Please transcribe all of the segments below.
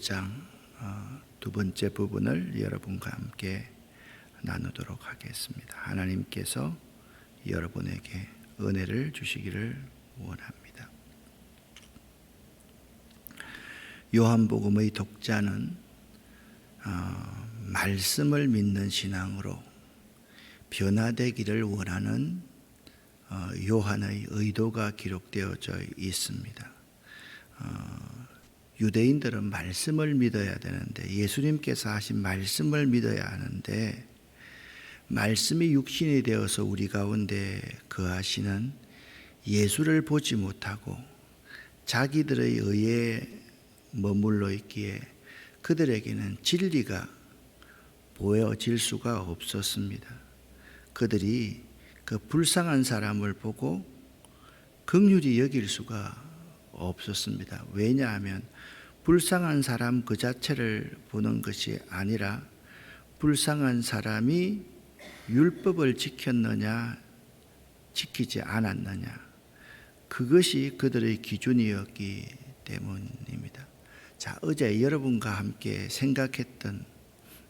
5장 두 번째 부분을 여러분과 함께 나누도록 하겠습니다. 하나님께서 여러분에게 은혜를 주시기를 원합니다. 요한복음의 독자는 말씀을 믿는 신앙으로 변화되기를 원하는 요한의 의도가 기록되어져 있습니다. 유대인들은 말씀을 믿어야 되는데, 예수님께서 하신 말씀을 믿어야 하는데, 말씀이 육신이 되어서 우리 가운데 거하시는 예수를 보지 못하고 자기들의 의에 머물러 있기에 그들에게는 진리가 보여질 수가 없었습니다. 그들이 그 불쌍한 사람을 보고 긍휼히 여길 수가 없었습니다. 왜냐하면 불쌍한 사람 그 자체를 보는 것이 아니라 불쌍한 사람이 율법을 지켰느냐 지키지 않았느냐, 그것이 그들의 기준이었기 때문입니다. 자, 어제 여러분과 함께 생각했던,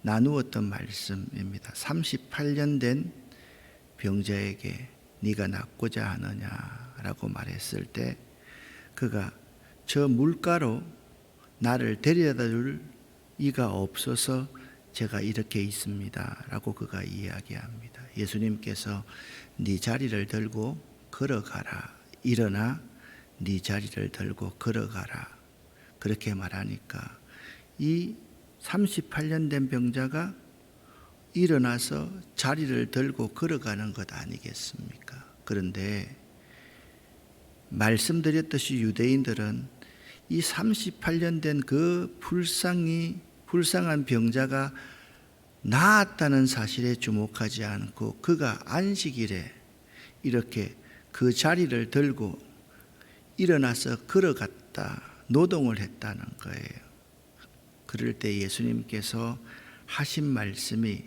나누었던 말씀입니다. 38년 된 병자에게 네가 낫고자 하느냐라고 말했을 때, 그가 저 물가로 나를 데려다 줄 이가 없어서 제가 이렇게 있습니다 라고 그가 이야기합니다. 예수님께서 네 자리를 들고 걸어가라, 일어나 네 자리를 들고 걸어가라, 그렇게 말하니까 이 38년 된 병자가 일어나서 자리를 들고 걸어가는 것 아니겠습니까? 그런데 말씀드렸듯이 유대인들은 이 38년 된 그 불쌍한 병자가 나았다는 사실에 주목하지 않고 그가 안식일에 이렇게 그 자리를 들고 일어나서 걸어갔다, 노동을 했다는 거예요. 그럴 때 예수님께서 하신 말씀이,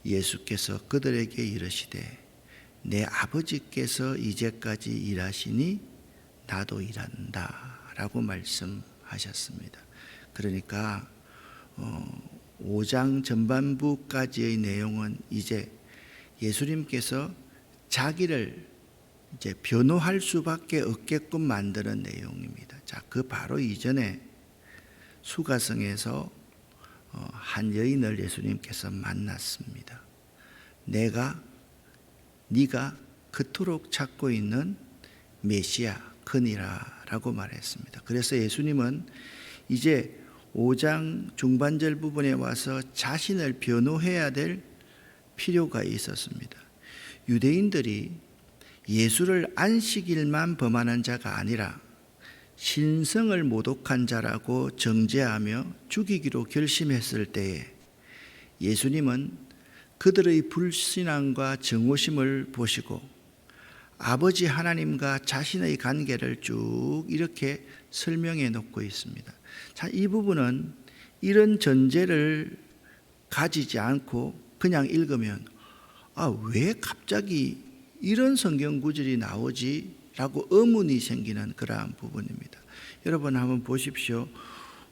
예수께서 그들에게 이르시되 내 아버지께서 이제까지 일하시니 나도 일한다 라고 말씀하셨습니다. 그러니까 5장 전반부까지의 내용은 이제 예수님께서 자기를 이제 변호할 수밖에 없게끔 만드는 내용입니다. 자, 그 바로 이전에 수가성에서 한 여인을 예수님께서 만났습니다. 네가 그토록 찾고 있는 메시아 그니라 라고 말했습니다. 그래서 예수님은 이제 5장 중반절 부분에 와서 자신을 변호해야 될 필요가 있었습니다. 유대인들이 예수를 안식일만 범하는 자가 아니라 신성을 모독한 자라고 정죄하며 죽이기로 결심했을 때에 예수님은 그들의 불신앙과 정오심을 보시고 아버지 하나님과 자신의 관계를 쭉 이렇게 설명해 놓고 있습니다. 자, 이 부분은 이런 전제를 가지지 않고 그냥 읽으면 왜 갑자기 이런 성경 구절이 나오지? 라고 의문이 생기는 그러한 부분입니다. 여러분 한번 보십시오.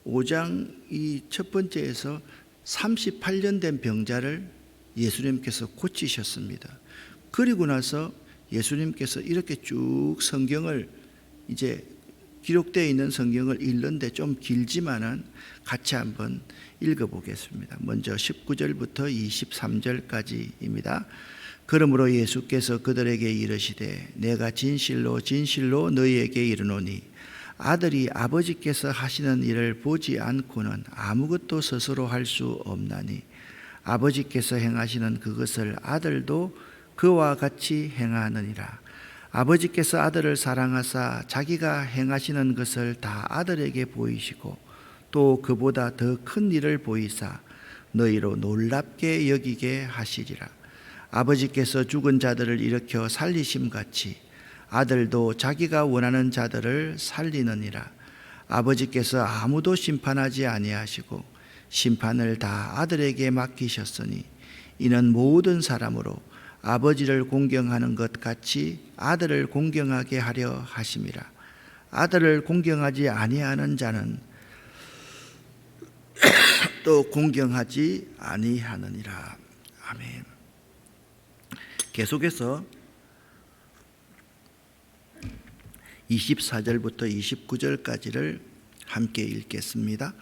5장 이 첫 번째에서 38년 된 병자를 예수님께서 고치셨습니다. 그리고 나서 예수님께서 이렇게 쭉 성경을, 이제 기록되어 있는 성경을 읽는데 좀 길지만은 같이 한번 읽어보겠습니다. 먼저 19절부터 23절까지입니다. 그러므로 예수께서 그들에게 이르시되 내가 진실로 진실로 너희에게 이르노니 아들이 아버지께서 하시는 일을 보지 않고는 아무것도 스스로 할 수 없나니 아버지께서 행하시는 그것을 아들도 그와 같이 행하느니라. 아버지께서 아들을 사랑하사 자기가 행하시는 것을 다 아들에게 보이시고 또 그보다 더 큰 일을 보이사 너희로 놀랍게 여기게 하시리라. 아버지께서 죽은 자들을 일으켜 살리심같이 아들도 자기가 원하는 자들을 살리느니라. 아버지께서 아무도 심판하지 아니하시고 심판을 다 아들에게 맡기셨으니 이는 모든 사람으로 아버지를 공경하는 것 같이 아들을 공경하게 하려 하심이라. 아들을 공경하지 아니하는 자는 또 공경하지 아니하느니라. 아멘. 계속해서 24절부터 29절까지를 함께 읽겠습니다.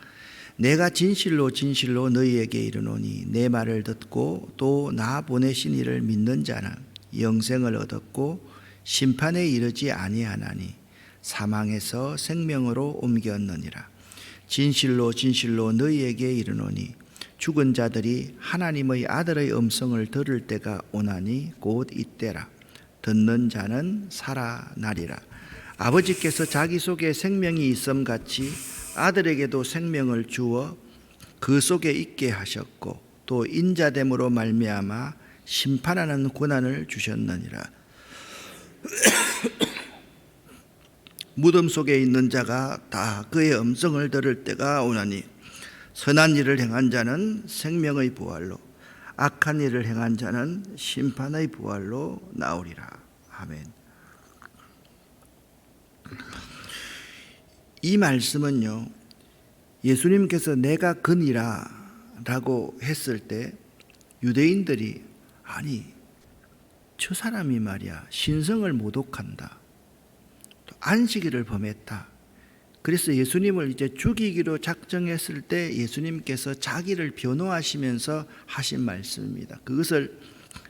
내가 진실로 진실로 너희에게 이르노니 내 말을 듣고 또 나 보내신 이를 믿는 자는 영생을 얻었고 심판에 이르지 아니하나니 사망에서 생명으로 옮겼느니라. 진실로 진실로 너희에게 이르노니 죽은 자들이 하나님의 아들의 음성을 들을 때가 오나니 곧 이때라. 듣는 자는 살아나리라. 아버지께서 자기 속에 생명이 있음같이 아들에게도 생명을 주어 그 속에 있게 하셨고 또 인자됨으로 말미암아 심판하는 권한을 주셨느니라. 무덤 속에 있는 자가 다 그의 음성을 들을 때가 오나니 선한 일을 행한 자는 생명의 부활로 악한 일을 행한 자는 심판의 부활로 나오리라. 아멘. 이 말씀은요, 예수님께서 내가 그니라 라고 했을 때 유대인들이 아니 저 사람이 말이야 신성을 모독한다, 또 안식일을 범했다. 그래서 예수님을 이제 죽이기로 작정했을 때 예수님께서 자기를 변호하시면서 하신 말씀입니다. 그것을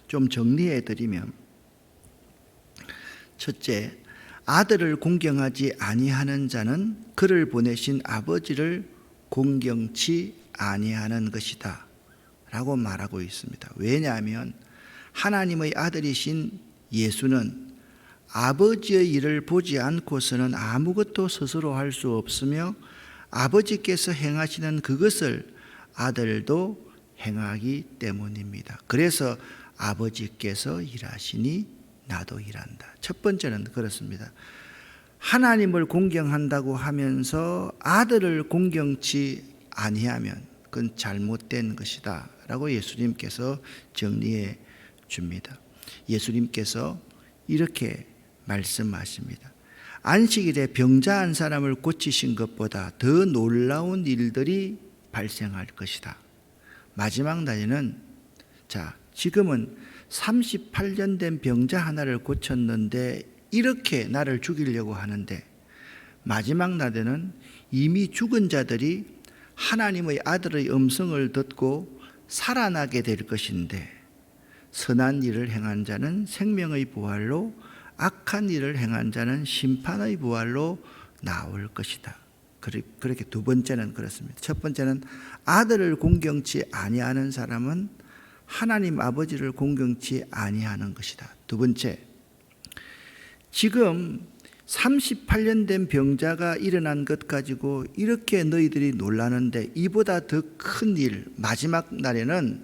좀 정리해 드리면, 첫째, 아들을 공경하지 아니하는 자는 그를 보내신 아버지를 공경치 아니하는 것이다 라고 말하고 있습니다. 왜냐하면 하나님의 아들이신 예수는 아버지의 일을 보지 않고서는 아무것도 스스로 할 수 없으며 아버지께서 행하시는 그것을 아들도 행하기 때문입니다. 그래서 아버지께서 일하시니 나도 일한다. 첫 번째는 그렇습니다. 하나님을 공경한다고 하면서 아들을 공경치 아니하면 그건 잘못된 것이다 라고 예수님께서 정리해 줍니다. 예수님께서 이렇게 말씀하십니다. 안식일에 병자 한 사람을 고치신 것보다 더 놀라운 일들이 발생할 것이다. 마지막 날에는 지금은 38년 된 병자 하나를 고쳤는데 이렇게 나를 죽이려고 하는데 마지막 날에는 이미 죽은 자들이 하나님의 아들의 음성을 듣고 살아나게 될 것인데 선한 일을 행한 자는 생명의 부활로 악한 일을 행한 자는 심판의 부활로 나올 것이다. 그렇게 두 번째는 그렇습니다. 첫 번째는 아들을 공경치 아니하는 사람은 하나님 아버지를 공경치 아니하는 것이다. 두 번째, 지금 38년 된 병자가 일어난 것 가지고 이렇게 너희들이 놀라는데 이보다 더 큰 일, 마지막 날에는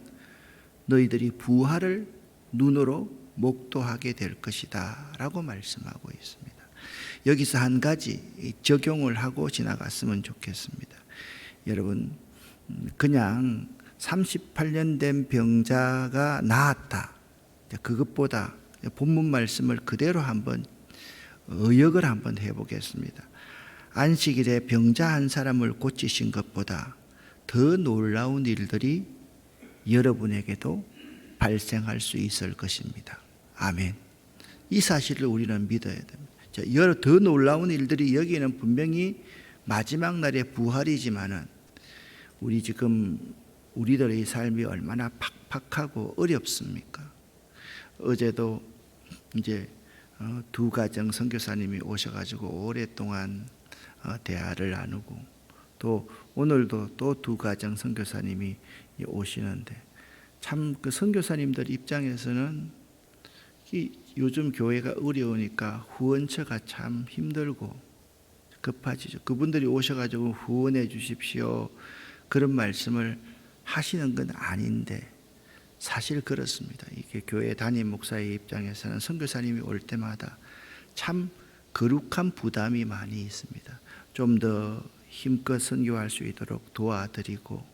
너희들이 부활을 눈으로 목도하게 될 것이다 라고 말씀하고 있습니다. 여기서 한 가지 적용을 하고 지나갔으면 좋겠습니다. 여러분, 그냥 38년 된 병자가 나았다, 그것보다 본문 말씀을 그대로 한번 의역을 한번 해보겠습니다. 안식일에 병자 한 사람을 고치신 것보다 더 놀라운 일들이 여러분에게도 발생할 수 있을 것입니다. 아멘. 이 사실을 우리는 믿어야 됩니다. 더 놀라운 일들이 여기는 분명히 마지막 날의 부활이지만은 우리들의 삶이 얼마나 팍팍하고 어렵습니까? 어제도 이제 두 가정 선교사님이 오셔가지고 오랫동안 대화를 나누고 또 오늘도 또 두 가정 선교사님이 오시는데 참 그 선교사님들 입장에서는 요즘 교회가 어려우니까 후원처가 참 힘들고 급하지죠. 그분들이 오셔가지고 후원해 주십시오 그런 말씀을 하시는 건 아닌데 사실 그렇습니다. 이게 교회 담임 목사의 입장에서는 선교사님이 올 때마다 참 거룩한 부담이 많이 있습니다. 좀 더 힘껏 선교할 수 있도록 도와드리고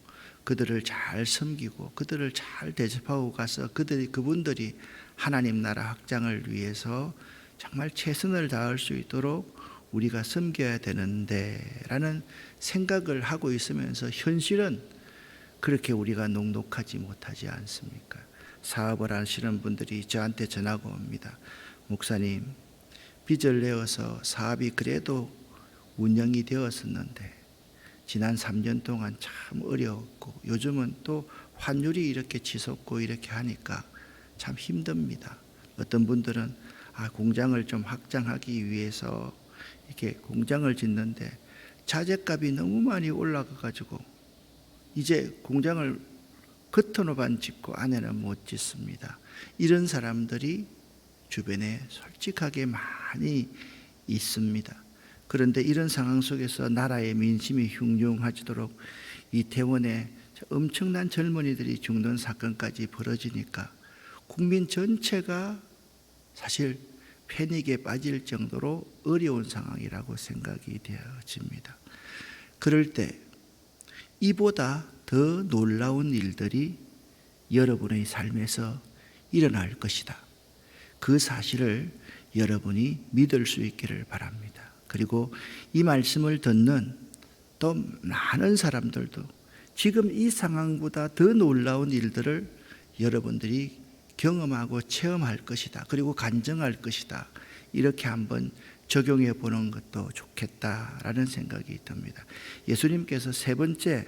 그들을 잘 섬기고 그들을 잘 대접하고 가서 그분들이 하나님 나라 확장을 위해서 정말 최선을 다할 수 있도록 우리가 섬겨야 되는데 라는 생각을 하고 있으면서 현실은 그렇게 우리가 녹록하지 못하지 않습니까? 사업을 하시는 분들이 저한테 전화가 옵니다. 목사님, 빚을 내어서 사업이 그래도 운영이 되었었는데 지난 3년 동안 참 어려웠고 요즘은 또 환율이 이렇게 치솟고 이렇게 하니까 참 힘듭니다. 어떤 분들은 공장을 좀 확장하기 위해서 이렇게 공장을 짓는데 자재값이 너무 많이 올라가 가지고 이제 공장을 겉으로만 짓고 안에는 못 짓습니다. 이런 사람들이 주변에 솔직하게 많이 있습니다. 그런데 이런 상황 속에서 나라의 민심이 흉흉해지도록 이태원에 엄청난 젊은이들이 죽는 사건까지 벌어지니까 국민 전체가 사실 패닉에 빠질 정도로 어려운 상황이라고 생각이 되어집니다. 그럴 때 이보다 더 놀라운 일들이 여러분의 삶에서 일어날 것이다. 그 사실을 여러분이 믿을 수 있기를 바랍니다. 그리고 이 말씀을 듣는 또 많은 사람들도 지금 이 상황보다 더 놀라운 일들을 여러분들이 경험하고 체험할 것이다. 그리고 간증할 것이다. 이렇게 한번 적용해 보는 것도 좋겠다라는 생각이 듭니다. 예수님께서 세 번째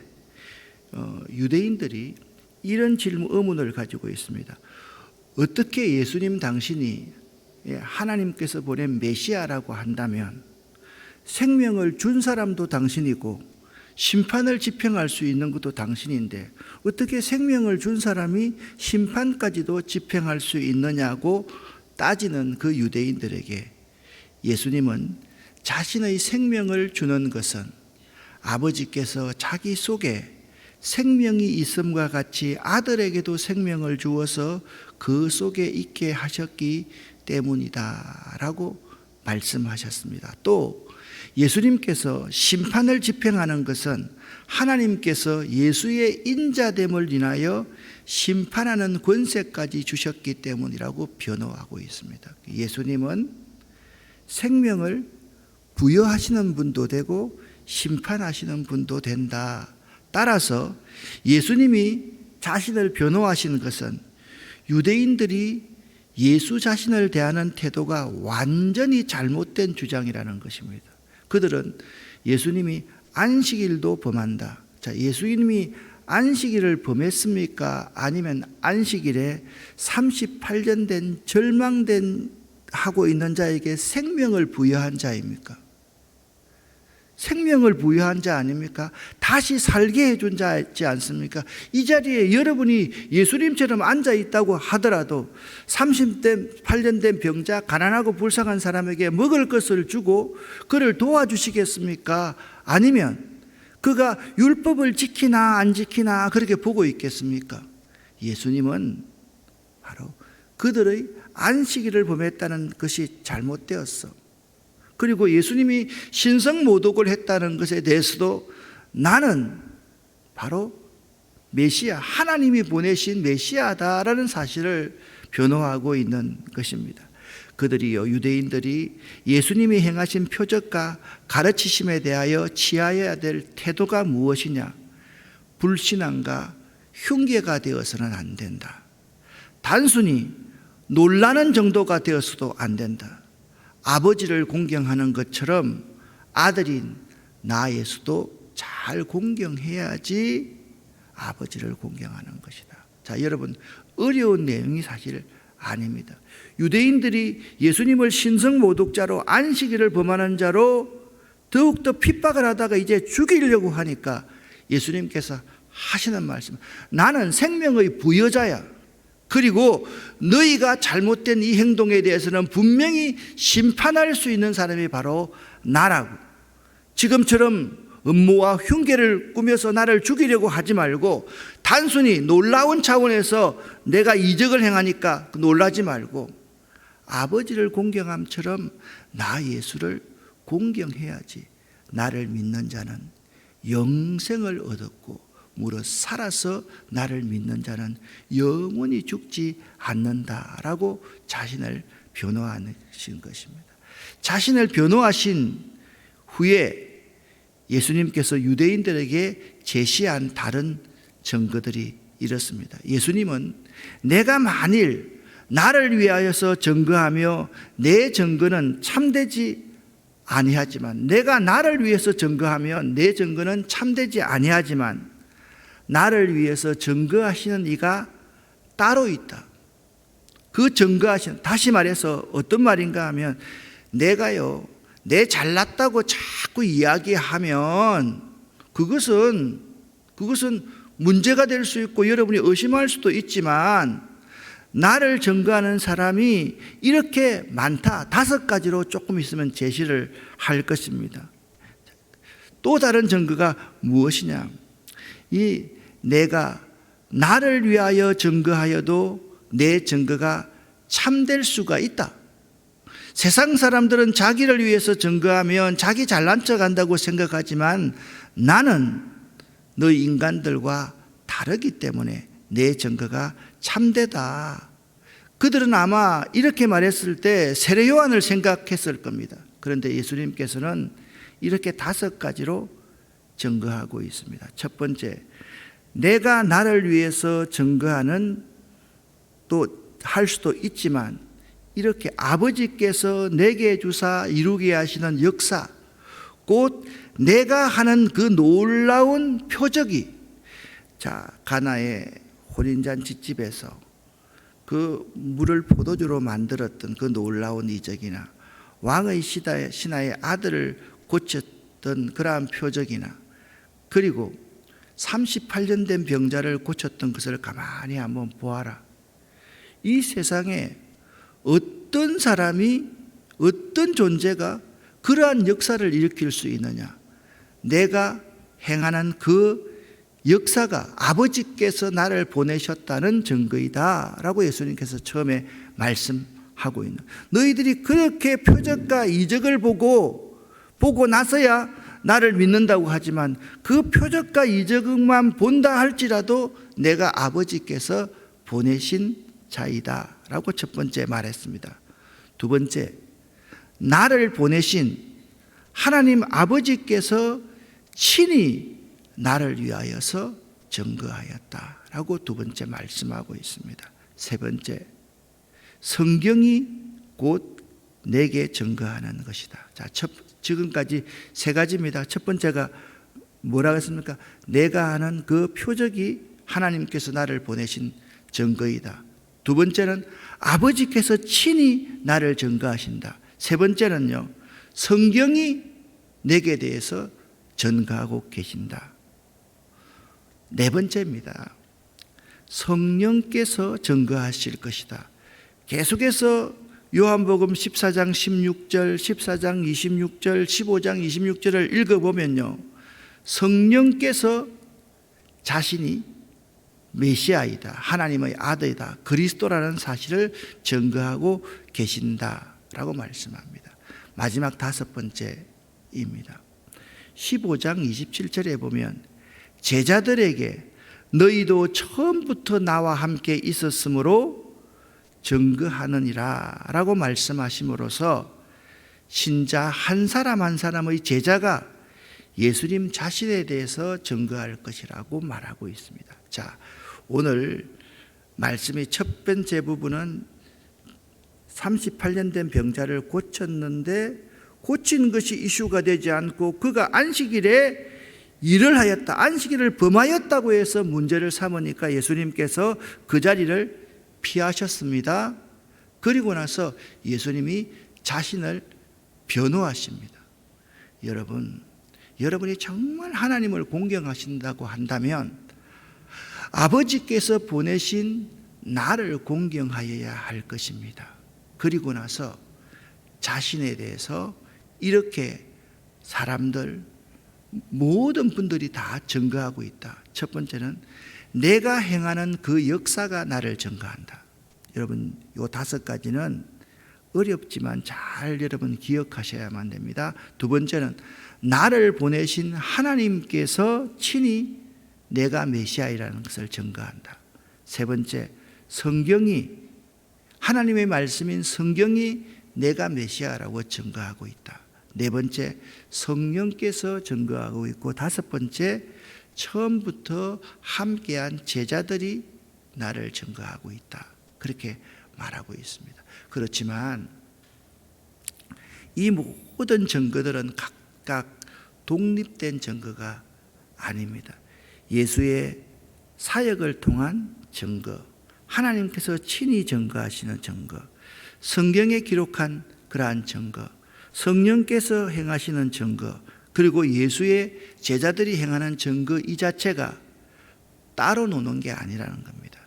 유대인들이 이런 의문을 가지고 있습니다. 어떻게 예수님 당신이 하나님께서 보낸 메시아라고 한다면 생명을 준 사람도 당신이고 심판을 집행할 수 있는 것도 당신인데 어떻게 생명을 준 사람이 심판까지도 집행할 수 있느냐고 따지는 그 유대인들에게 예수님은 자신의 생명을 주는 것은 아버지께서 자기 속에 생명이 있음과 같이 아들에게도 생명을 주어서 그 속에 있게 하셨기 때문이다 라고 말씀하셨습니다. 또 예수님께서 심판을 집행하는 것은 하나님께서 예수의 인자됨을 인하여 심판하는 권세까지 주셨기 때문이라고 변호하고 있습니다. 예수님은 생명을 부여하시는 분도 되고 심판하시는 분도 된다. 따라서 예수님이 자신을 변호하시는 것은 유대인들이 예수 자신을 대하는 태도가 완전히 잘못된 주장이라는 것입니다. 그들은 예수님이 안식일도 범한다. 자, 예수님이 안식일을 범했습니까? 아니면 안식일에 38년 된 절망된 하고 있는 자에게 생명을 부여한 자입니까? 생명을 부여한 자 아닙니까? 다시 살게 해준 자지 않습니까? 이 자리에 여러분이 예수님처럼 앉아 있다고 하더라도 38년 된 병자, 가난하고 불쌍한 사람에게 먹을 것을 주고 그를 도와주시겠습니까? 아니면 그가 율법을 지키나 안 지키나 그렇게 보고 있겠습니까? 예수님은 바로 그들의 안식일을 범했다는 것이 잘못되었어. 그리고 예수님이 신성모독을 했다는 것에 대해서도 나는 바로 메시아, 하나님이 보내신 메시아다라는 사실을 변호하고 있는 것입니다. 그들이요, 유대인들이 예수님이 행하신 표적과 가르치심에 대하여 취하여야 될 태도가 무엇이냐? 불신앙과 흉계가 되어서는 안 된다. 단순히 놀라는 정도가 되어서도 안 된다. 아버지를 공경하는 것처럼 아들인 나 예수도 잘 공경해야지 아버지를 공경하는 것이다. 자, 여러분, 어려운 내용이 사실 아닙니다. 유대인들이 예수님을 신성모독자로 안식일을 범하는 자로 더욱더 핍박을 하다가 이제 죽이려고 하니까 예수님께서 하시는 말씀, 나는 생명의 부여자야. 그리고 너희가 잘못된 이 행동에 대해서는 분명히 심판할 수 있는 사람이 바로 나라고. 지금처럼 음모와 흉계를 꾸며서 나를 죽이려고 하지 말고 단순히 놀라운 차원에서 내가 이적을 행하니까 놀라지 말고 아버지를 공경함처럼 나 예수를 공경해야지 나를 믿는 자는 영생을 얻었고 무릇 살아서 나를 믿는 자는 영원히 죽지 않는다라고 자신을 변호하신 것입니다. 자신을 변호하신 후에 예수님께서 유대인들에게 제시한 다른 증거들이 이렇습니다. 예수님은 내가 만일 나를 위하여서 증거하며 내 증거는 참되지 아니하지만, 내가 나를 위해서 증거하면 내 증거는 참되지 아니하지만 나를 위해서 증거하시는 이가 따로 있다. 그 증거하시는, 다시 말해서 어떤 말인가 하면, 내가요 내 잘났다고 자꾸 이야기하면 그것은 문제가 될 수 있고 여러분이 의심할 수도 있지만, 나를 증거하는 사람이 이렇게 많다. 5가지로 조금 있으면 제시를 할 것입니다. 또 다른 증거가 무엇이냐? 이 내가 나를 위하여 증거하여도 내 증거가 참될 수가 있다. 세상 사람들은 자기를 위해서 증거하면 자기 잘난 척 한다고 생각하지만, 나는 너희 인간들과 다르기 때문에 내 증거가 참되다. 그들은 아마 이렇게 말했을 때 세례 요한을 생각했을 겁니다. 그런데 예수님께서는 이렇게 5가지로 증거하고 있습니다. 첫 번째, 내가 나를 위해서 증거하는, 또 할 수도 있지만 이렇게 아버지께서 내게 주사 이루게 하시는 역사, 곧 내가 하는 그 놀라운 표적이, 자, 가나의 혼인잔치집에서 그 물을 포도주로 만들었던 그 놀라운 이적이나, 왕의 신하의 아들을 고쳤던 그러한 표적이나, 그리고 38년 된 병자를 고쳤던 것을 가만히 한번 보아라. 이 세상에 어떤 사람이, 어떤 존재가 그러한 역사를 일으킬 수 있느냐? 내가 행하는 그 역사가 아버지께서 나를 보내셨다는 증거이다 라고 예수님께서 처음에 말씀하고 있는, 너희들이 그렇게 표적과 이적을 보고 나서야 나를 믿는다고 하지만, 그 표적과 이적만 본다 할지라도 내가 아버지께서 보내신 자이다 라고 첫 번째 말했습니다. 두 번째, 나를 보내신 하나님 아버지께서 친히 나를 위하여서 증거하였다 라고 두 번째 말씀하고 있습니다. 세 번째, 성경이 곧 내게 증거하는 것이다. 자, 지금까지 3가지입니다. 첫 번째가 뭐라고 했습니까? 내가 하는 그 표적이 하나님께서 나를 보내신 증거이다. 두 번째는 아버지께서 친히 나를 증거하신다. 세 번째는요, 성경이 내게 대해서 증거하고 계신다. 네 번째입니다. 성령께서 증거하실 것이다. 계속해서 요한복음 14장 16절, 14장 26절, 15장 26절을 읽어보면요, 성령께서 자신이 메시아이다, 하나님의 아들이다, 그리스도라는 사실을 증거하고 계신다라고 말씀합니다. 마지막 5번째입니다. 15장 27절에 보면, 제자들에게 너희도 처음부터 나와 함께 있었으므로 증거하느니라 라고 말씀하심으로써, 신자 한 사람 한 사람의 제자가 예수님 자신에 대해서 증거할 것이라고 말하고 있습니다. 자, 오늘 말씀의 첫 번째 부분은 38년 된 병자를 고쳤는데, 고친 것이 이슈가 되지 않고 그가 안식일에 일을 하였다, 안식일을 범하였다고 해서 문제를 삼으니까 예수님께서 그 자리를 피하셨습니다. 그리고 나서 예수님이 자신을 변호하십니다. 여러분이 정말 하나님을 공경하신다고 한다면 아버지께서 보내신 나를 공경하여야 할 것입니다. 그리고 나서 자신에 대해서 이렇게 사람들, 모든 분들이 다 증거하고 있다. 첫 번째는 내가 행하는 그 역사가 나를 증거한다. 여러분, 요 5가지는 어렵지만 잘 여러분 기억하셔야만 됩니다. 두 번째는 나를 보내신 하나님께서 친히 내가 메시아이라는 것을 증거한다. 세 번째, 성경이, 하나님의 말씀인 성경이 내가 메시아라고 증거하고 있다. 네 번째, 성령께서 증거하고 있고, 5번째, 처음부터 함께한 제자들이 나를 증거하고 있다. 그렇게 말하고 있습니다. 그렇지만 이 모든 증거들은 각각 독립된 증거가 아닙니다. 예수의 사역을 통한 증거, 하나님께서 친히 증거하시는 증거, 성경에 기록한 그러한 증거, 성령께서 행하시는 증거, 그리고 예수의 제자들이 행하는 증거 이 자체가 따로 노는 게 아니라는 겁니다.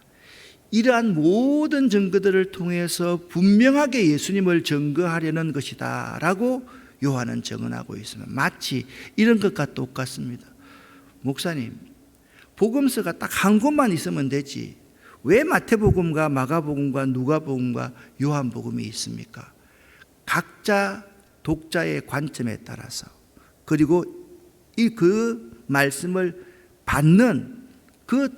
이러한 모든 증거들을 통해서 분명하게 예수님을 증거하려는 것이다 라고 요한은 증언하고 있습니다. 마치 이런 것과 똑같습니다. 목사님, 복음서가 딱 한 곳만 있으면 되지 왜 마태복음과 마가복음과 누가복음과 요한복음이 있습니까? 각자 독자의 관점에 따라서, 그리고 그 말씀을 받는 그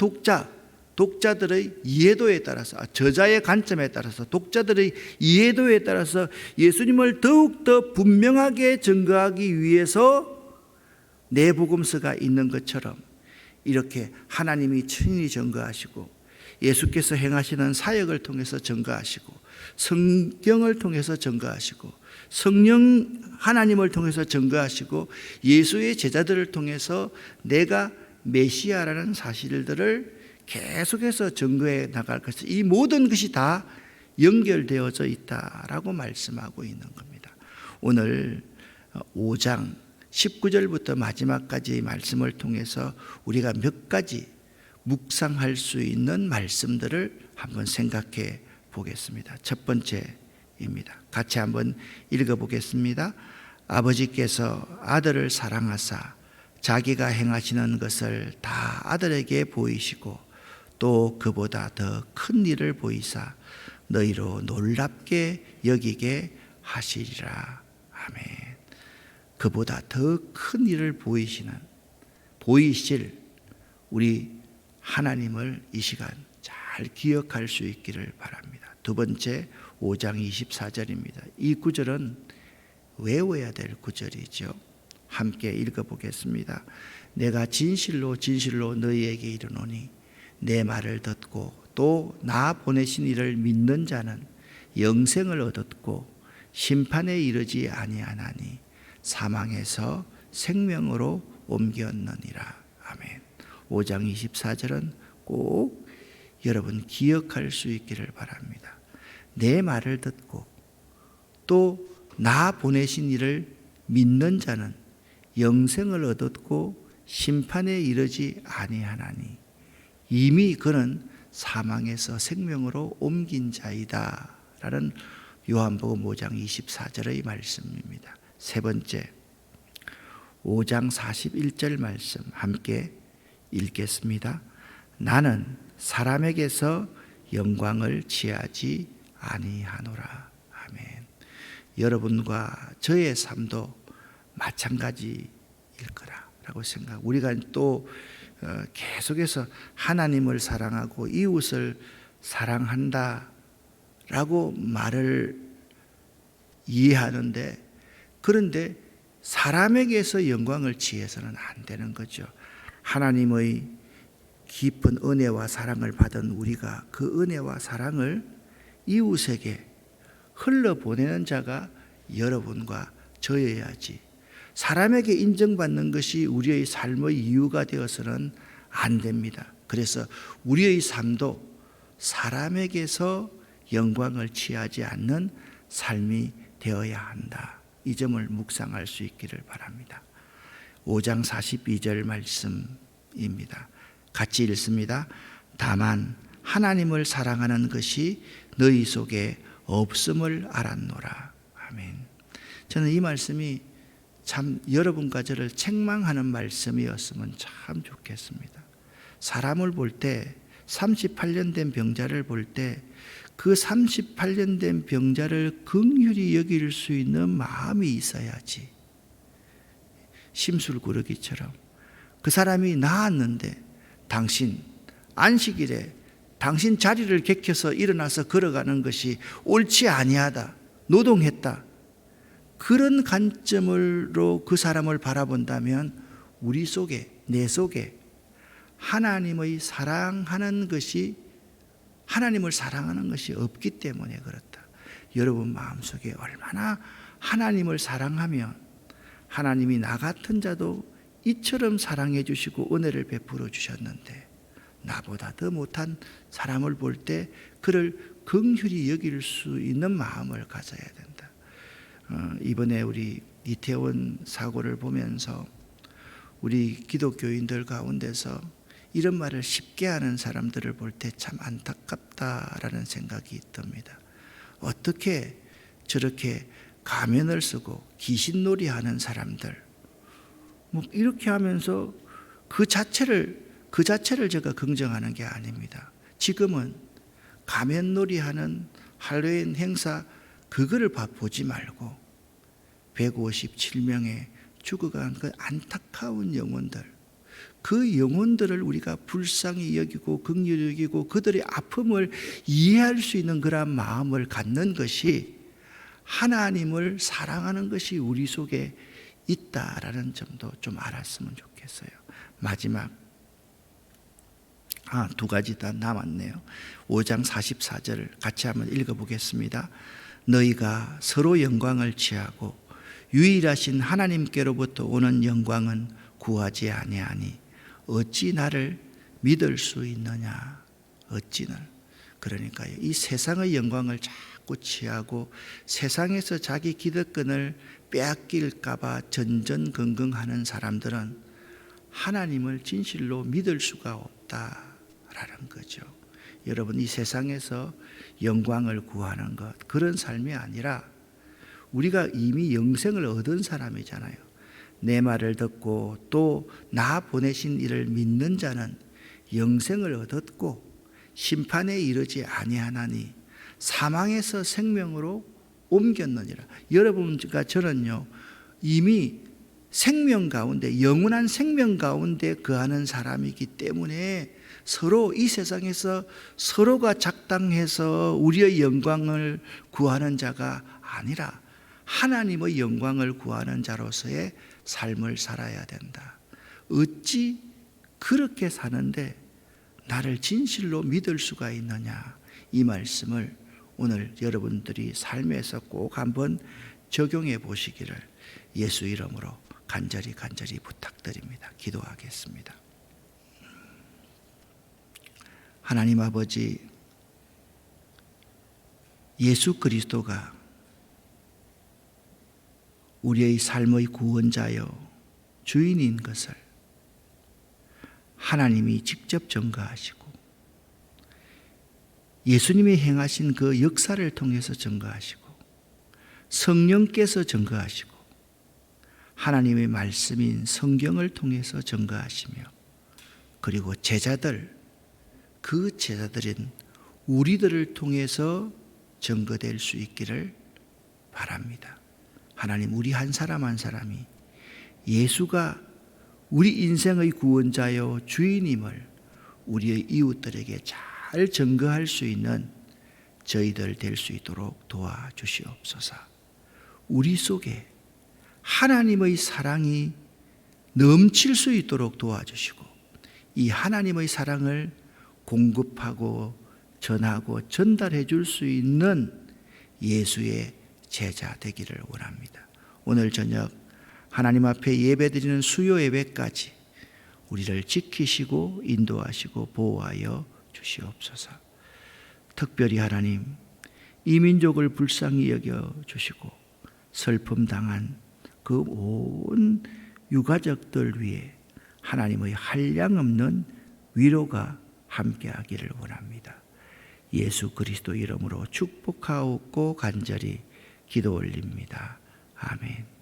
독자들의 이해도에 따라서, 저자의 관점에 따라서, 독자들의 이해도에 따라서 예수님을 더욱더 분명하게 증거하기 위해서 내 복음서가 있는 것처럼 이렇게 하나님이 친히 증거하시고 예수께서 행하시는 사역을 통해서 증거하시고 성경을 통해서 증거하시고 성령 하나님을 통해서 증거하시고 예수의 제자들을 통해서 내가 메시아라는 사실들을 계속해서 증거해 나갈 것이, 이 모든 것이 다 연결되어져 있다라고 말씀하고 있는 겁니다. 오늘 5장 19절부터 마지막까지 말씀을 통해서 우리가 몇 가지 묵상할 수 있는 말씀들을 한번 생각해 보겠습니다. 첫 번째입니다. 같이 한번 읽어보겠습니다. 아버지께서 아들을 사랑하사 자기가 행하시는 것을 다 아들에게 보이시고 또 그보다 더 큰 일을 보이사 너희로 놀랍게 여기게 하시리라. 아멘. 그보다 더 큰 일을 보이실 우리 하나님을 이 시간 잘 기억할 수 있기를 바랍니다. 두 번째 5장 24절입니다. 이 구절은 외워야 될 구절이죠. 함께 읽어보겠습니다. 내가 진실로 진실로 너희에게 이르노니 내 말을 듣고 또 나 보내신 이를 믿는 자는 영생을 얻었고 심판에 이르지 아니하나니 사망에서 생명으로 옮겼느니라. 아멘. 5장 24절은 꼭 여러분 기억할 수 있기를 바랍니다. 내 말을 듣고 또 나 보내신 이를 믿는 자는 영생을 얻었고 심판에 이르지 아니하나니 이미 그는 사망에서 생명으로 옮긴 자이다 라는 요한복음 5장 24절의 말씀입니다. 세 번째 5장 41절 말씀 함께 읽겠습니다. 나는 사람에게서 영광을 취하지 아니하노라. 아멘. 여러분과 저의 삶도 마찬가지일 거라고 생각. 우리가 또 계속해서 하나님을 사랑하고 이웃을 사랑한다라고 말을 이해하는데, 그런데 사람에게서 영광을 취해서는 안 되는 거죠. 하나님의 깊은 은혜와 사랑을 받은 우리가 그 은혜와 사랑을 이웃에게 흘러보내는 자가 여러분과 저여야지, 사람에게 인정받는 것이 우리의 삶의 이유가 되어서는 안 됩니다. 그래서 우리의 삶도 사람에게서 영광을 취하지 않는 삶이 되어야 한다. 이 점을 묵상할 수 있기를 바랍니다. 5장 42절 말씀입니다. 같이 읽습니다. 다만 하나님을 사랑하는 것이 너희 속에 없음을 알았노라. 아멘. 저는 이 말씀이 참 여러분과 저를 책망하는 말씀이었으면 참 좋겠습니다. 사람을 볼 때 38년 된 병자를 볼 때 그 38년 된 병자를 긍휼히 여길 수 있는 마음이 있어야지. 심술구르기처럼 그 사람이 나았는데 당신 안식일에 당신 자리를 개켜서 일어나서 걸어가는 것이 옳지 아니하다, 노동했다, 그런 관점으로 그 사람을 바라본다면 우리 속에, 내 속에 하나님을 사랑하는 것이 없기 때문에 그렇다. 여러분 마음속에 얼마나 하나님을 사랑하면 하나님이 나 같은 자도 이처럼 사랑해 주시고 은혜를 베풀어 주셨는데 나보다 더 못한 사람을 볼 때 그를 긍휼히 여길 수 있는 마음을 가져야 된다. 이번에 우리 이태원 사고를 보면서 우리 기독교인들 가운데서 이런 말을 쉽게 하는 사람들을 볼 때 참 안타깝다라는 생각이 듭니다. 어떻게 저렇게 가면을 쓰고 귀신놀이하는 사람들 이렇게 하면서 그 자체를 제가 긍정하는 게 아닙니다. 지금은 가면놀이하는 할로윈 행사 그거를 보지 말고 157명의 죽어간 그 안타까운 영혼들, 그 영혼들을 우리가 불쌍히 여기고 긍휼히 여기고 그들의 아픔을 이해할 수 있는 그런 마음을 갖는 것이 하나님을 사랑하는 것이 우리 속에 있다라는 점도 좀 알았으면 좋겠어요. 마지막 두 가지 다 남았네요. 5장 44절을 같이 한번 읽어보겠습니다. 너희가 서로 영광을 취하고 유일하신 하나님께로부터 오는 영광은 구하지 아니하니 어찌 나를 믿을 수 있느냐. 그러니까요, 이 세상의 영광을 자꾸 취하고 세상에서 자기 기득권을 빼앗길까 봐 전전긍긍하는 사람들은 하나님을 진실로 믿을 수가 없다라는 거죠. 여러분, 이 세상에서 영광을 구하는 것, 그런 삶이 아니라 우리가 이미 영생을 얻은 사람이잖아요. 내 말을 듣고 또 나 보내신 이를 믿는 자는 영생을 얻었고 심판에 이르지 아니하나니 사망에서 생명으로 옮겼느니라. 여러분과 저는요, 이미 생명 가운데, 영원한 생명 가운데 거하는 사람이기 때문에 서로 이 세상에서 서로가 작당해서 우리의 영광을 구하는 자가 아니라 하나님의 영광을 구하는 자로서의 삶을 살아야 된다. 어찌 그렇게 사는데 나를 진실로 믿을 수가 있느냐. 이 말씀을 오늘 여러분들이 삶에서 꼭 한번 적용해 보시기를 예수 이름으로 간절히 부탁드립니다. 기도하겠습니다. 하나님 아버지, 예수 그리스도가 우리의 삶의 구원자여 주인인 것을 하나님이 직접 증거하시고 예수님이 행하신 그 역사를 통해서 증거하시고 성령께서 증거하시고 하나님의 말씀인 성경을 통해서 증거하시며 그리고 그 제자들인 우리들을 통해서 증거될 수 있기를 바랍니다. 하나님, 우리 한 사람 한 사람이 예수가 우리 인생의 구원자요 주인임을 우리의 이웃들에게 잘 증거할 수 있는 저희들 될 수 있도록 도와주시옵소서. 우리 속에 하나님의 사랑이 넘칠 수 있도록 도와주시고 이 하나님의 사랑을 공급하고 전하고 전달해 줄 수 있는 예수의 제자 되기를 원합니다. 오늘 저녁 하나님 앞에 예배드리는 수요 예배까지 우리를 지키시고 인도하시고 보호하여 주시옵소서. 특별히 하나님, 이 민족을 불쌍히 여겨 주시고 슬픔 당한 그 온 유가족들 위해 하나님의 한량없는 위로가 함께하기를 원합니다. 예수 그리스도 이름으로 축복하옵고 간절히 기도 올립니다. 아멘.